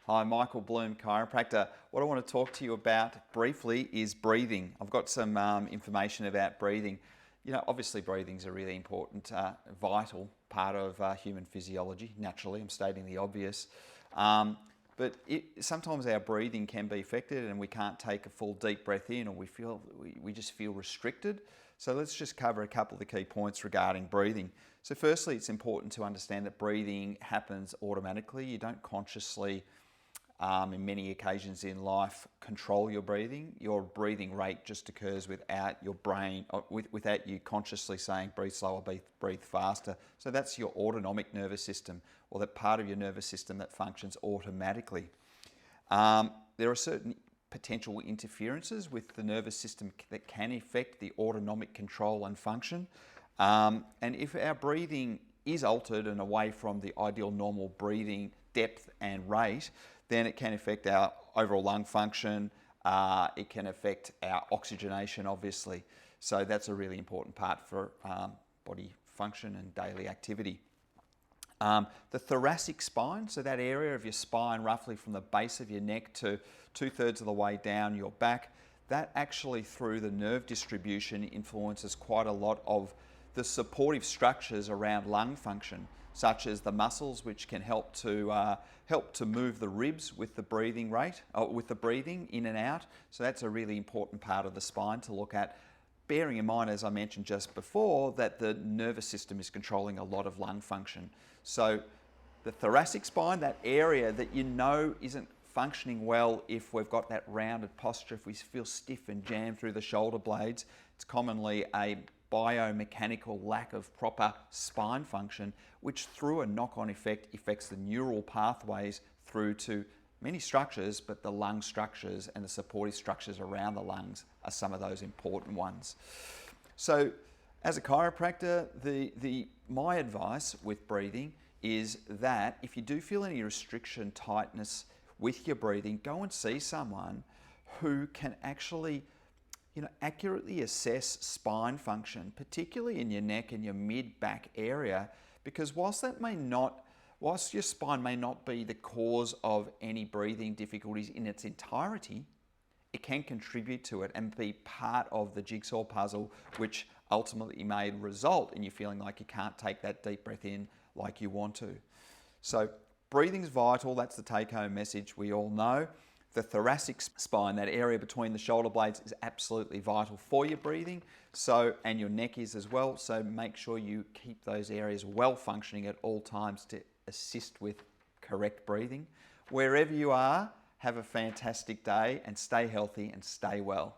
Hi, Michael Bloom, chiropractor. What I want to talk to you about briefly is breathing. I've got some information about breathing. You know, obviously breathing is a really important, vital part of human physiology. Naturally, I'm stating the obvious. But sometimes our breathing can be affected and we can't take a full deep breath in, or we just feel restricted. So let's just cover a couple of the key points regarding breathing. So firstly, it's important to understand that breathing happens automatically. You don't consciously, in many occasions in life, control your breathing. Your breathing rate just occurs without your brain, without you consciously saying breathe slower, breathe faster. So that's your autonomic nervous system, or that part of your nervous system that functions automatically. There are certain potential interferences with the nervous system that can affect the autonomic control and function. And if our breathing is altered and away from the ideal normal breathing depth and rate, then it can affect our overall lung function. It can affect our oxygenation, obviously. So that's a really important part for body function and daily activity. The thoracic spine, so that area of your spine roughly from the base of your neck to 2/3 of the way down your back, that actually through the nerve distribution influences quite a lot of the supportive structures around lung function, such as the muscles, which can help to move the ribs with the breathing rate, with the breathing in and out. So that's a really important part of the spine to look at, bearing in mind, as I mentioned just before, that the nervous system is controlling a lot of lung function. So the thoracic spine, that area that you know isn't functioning well if we've got that rounded posture, if we feel stiff and jammed through the shoulder blades, it's commonly a biomechanical lack of proper spine function, which through a knock-on effect affects the neural pathways through to many structures, but the lung structures and the supportive structures around the lungs are some of those important ones. So as a chiropractor, my advice with breathing is that if you do feel any restriction, tightness with your breathing, go and see someone who can actually accurately assess spine function, particularly in your neck and your mid-back area, because whilst your spine may not be the cause of any breathing difficulties in its entirety, it can contribute to it and be part of the jigsaw puzzle, which ultimately may result in you feeling like you can't take that deep breath in like you want to. So breathing is vital. That's the take-home message we all know. The thoracic spine, that area between the shoulder blades, is absolutely vital for your breathing. And your neck is as well. So make sure you keep those areas well functioning at all times to assist with correct breathing. Wherever you are, have a fantastic day and stay healthy and stay well.